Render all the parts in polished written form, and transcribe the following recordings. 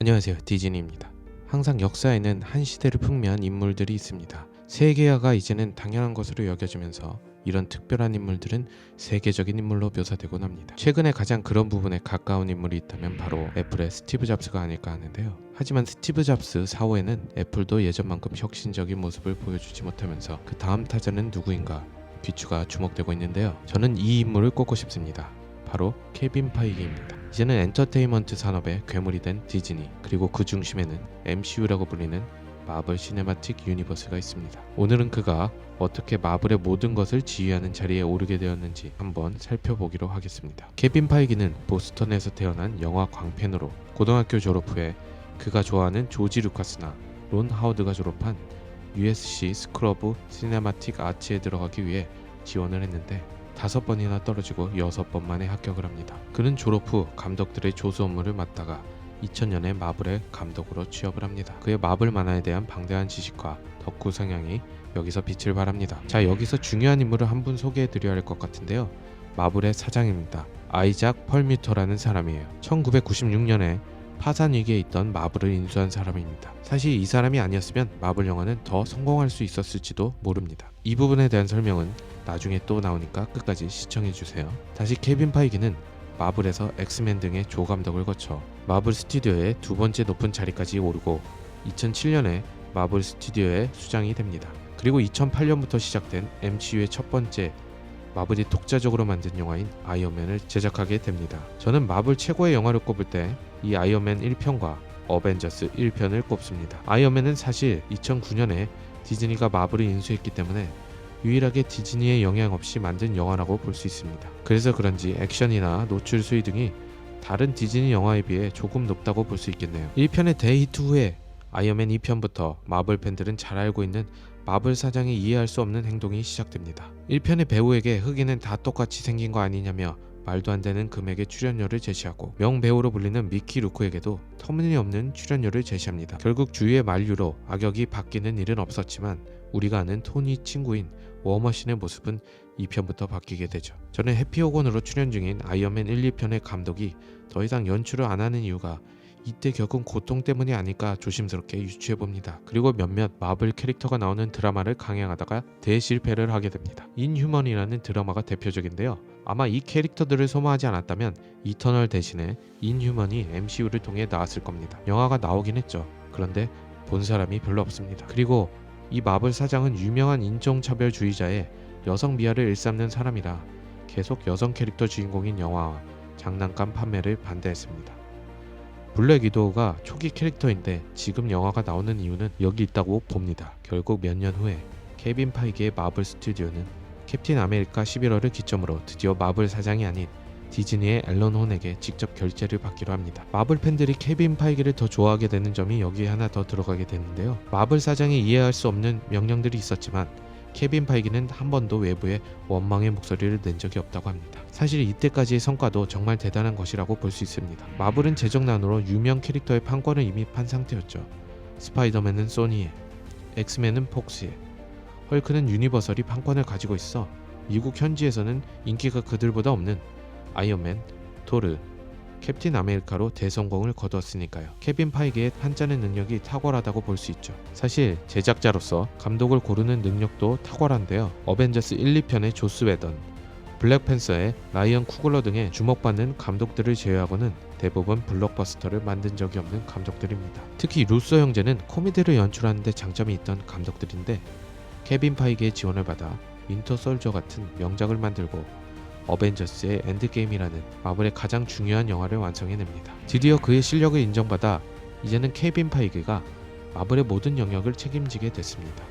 안녕하세요, 디즈니입니다. 항상 역사에는 한 시대를 풍미한 인물들이 있습니다. 세계화가 이제는 당연한 것으로 여겨지면서 이런 특별한 인물들은 세계적인 인물로 묘사되곤 합니다. 최근에 가장 그런 부분에 가까운 인물이 있다면 바로 애플의 스티브 잡스가 아닐까 하는데요. 하지만 스티브 잡스 4호에는 애플도 예전만큼 혁신적인 모습을 보여주지 못하면서 그 다음 타자는 누구인가 귀추가 주목되고 있는데요. 저는 이 인물을 꼽고 싶습니다. 바로 케빈 파이기입니다. 이제는 엔터테인먼트 산업의 괴물이 된 디즈니, 그리고 그 중심에는 MCU라고 불리는 마블 시네마틱 유니버스가 있습니다. 오늘은 그가 어떻게 마블의 모든 것을 지휘하는 자리에 오르게 되었는지 한번 살펴보기로 하겠습니다. 케빈 파이기는 보스턴에서 태어난 영화 광팬으로 고등학교 졸업 후에 그가 좋아하는 조지 루카스나 론 하워드가 졸업한 USC 스쿨 오브 시네마틱 아츠에 들어가기 위해 지원을 했는데 5번이나 떨어지고 6번 만에 합격을 합니다. 그는 졸업 후 감독들의 조수 업무를 맡다가 2000년에 마블의 감독으로 취업을 합니다. 그의 마블 만화에 대한 방대한 지식과 덕후 성향이 여기서 빛을 발합니다. 자, 여기서 중요한 인물을 한 분 소개해드려야 할 것 같은데요. 마블의 사장입니다. 아이작 펄뮤터라는 사람이에요. 1996년에 파산 위기에 있던 마블을 인수한 사람입니다. 사실 이 사람이 아니었으면 마블 영화는 더 성공할 수 있었을지도 모릅니다. 이 부분에 대한 설명은 나중에 또 나오니까 끝까지 시청해주세요. 다시 케빈 파이기는 마블에서 엑스맨 등의 조감독을 거쳐 마블 스튜디오의 두 번째 높은 자리까지 오르고 2007년에 마블 스튜디오의 수장이 됩니다. 그리고 2008년부터 시작된 MCU의 첫 번째 마블이 독자적으로 만든 영화인 아이언맨을 제작하게 됩니다. 저는 마블 최고의 영화를 꼽을 때 이 아이언맨 1편과 어벤져스 1편을 꼽습니다. 아이언맨은 사실 2009년에 디즈니가 마블을 인수했기 때문에 유일하게 디즈니의 영향 없이 만든 영화라고 볼 수 있습니다. 그래서 그런지 액션이나 노출 수위 등이 다른 디즈니 영화에 비해 조금 높다고 볼 수 있겠네요. 1편의 대히트 후에 아이언맨 2편부터 마블 팬들은 잘 알고 있는 마블 사장이 이해할 수 없는 행동이 시작됩니다. 1편의 배우에게 흑인은 다 똑같이 생긴 거 아니냐며 말도 안 되는 금액의 출연료를 제시하고 명배우로 불리는 미키 루크에게도 터무니없는 출연료를 제시합니다. 결국 주위의 만류로 악역이 바뀌는 일은 없었지만 우리가 아는 토니 친구인 워머신의 모습은 2편부터 바뀌게 되죠. 저는 해피호건으로 출연 중인 아이언맨 1, 2편의 감독이 더 이상 연출을 안 하는 이유가 이때 겪은 고통 때문이 아닐까 조심스럽게 유추해봅니다. 그리고 몇몇 마블 캐릭터가 나오는 드라마를 강행하다가 대실패를 하게 됩니다. 인휴먼이라는 드라마가 대표적인데요. 아마 이 캐릭터들을 소모하지 않았다면 이터널 대신에 인휴먼이 MCU를 통해 나왔을 겁니다. 영화가 나오긴 했죠. 그런데 본 사람이 별로 없습니다. 그리고 이 마블 사장은 유명한 인종차별주의자의 여성 미화를 일삼는 사람이라 계속 여성 캐릭터 주인공인 영화와 장난감 판매를 반대했습니다. 블랙 위도우가 초기 캐릭터인데 지금 영화가 나오는 이유는 여기 있다고 봅니다. 결국 몇 년 후에 케빈 파이기의 마블 스튜디오는 캡틴 아메리카 11호를 기점으로 드디어 마블 사장이 아닌 디즈니의 앨런 혼에게 직접 결제를 받기로 합니다. 마블 팬들이 케빈 파이기를 더 좋아하게 되는 점이 여기에 하나 더 들어가게 되는데요. 마블 사장이 이해할 수 없는 명령들이 있었지만 케빈 파이기는 한 번도 외부에 원망의 목소리를 낸 적이 없다고 합니다. 사실 이때까지의 성과도 정말 대단한 것이라고 볼 수 있습니다. 마블은 재정난으로 유명 캐릭터의 판권을 이미 판 상태였죠. 스파이더맨은 소니에, 엑스맨은 폭스에, 헐크는 유니버설이 판권을 가지고 있어 미국 현지에서는 인기가 그들보다 없는 아이언맨, 토르, 캡틴 아메리카로 대성공을 거두었으니까요. 케빈 파이기의 판짜는 능력이 탁월하다고 볼 수 있죠. 사실 제작자로서 감독을 고르는 능력도 탁월한데요. 어벤져스 1, 2편의 조스 웨던, 블랙팬서의 라이언 쿠글러 등의 주목받는 감독들을 제외하고는 대부분 블록버스터를 만든 적이 없는 감독들입니다. 특히 루소 형제는 코미디를 연출하는 데 장점이 있던 감독들인데 케빈 파이기의 지원을 받아 윈터 솔저 같은 명작을 만들고 어벤져스의 엔드게임이라는 마블의 가장 중요한 영화를 완성해냅니다. 드디어 그의 실력을 인정받아 이제는 케빈 파이기가 마블의 모든 영역을 책임지게 됐습니다.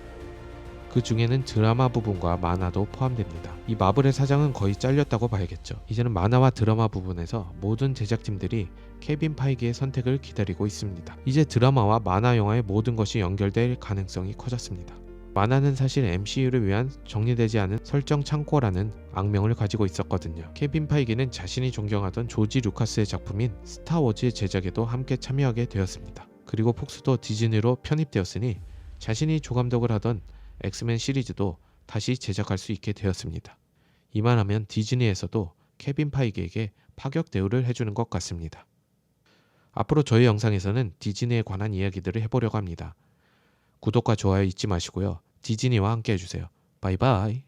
그 중에는 드라마 부분과 만화도 포함됩니다. 이 마블의 사장은 거의 잘렸다고 봐야겠죠. 이제는 만화와 드라마 부분에서 모든 제작팀들이 케빈 파이기의 선택을 기다리고 있습니다. 이제 드라마와 만화 영화의 모든 것이 연결될 가능성이 커졌습니다. 만화는 사실 MCU를 위한 정리되지 않은 설정 창고라는 악명을 가지고 있었거든요. 케빈 파이기는 자신이 존경하던 조지 루카스의 작품인 스타워즈의 제작에도 함께 참여하게 되었습니다. 그리고 폭스도 디즈니로 편입되었으니 자신이 조감독을 하던 엑스맨 시리즈도 다시 제작할 수 있게 되었습니다. 이만하면 디즈니에서도 케빈 파이기에게 파격 대우를 해주는 것 같습니다. 앞으로 저희 영상에서는 디즈니에 관한 이야기들을 해보려고 합니다. 구독과 좋아요 잊지 마시고요. 디즈니와 함께 해주세요. 바이바이.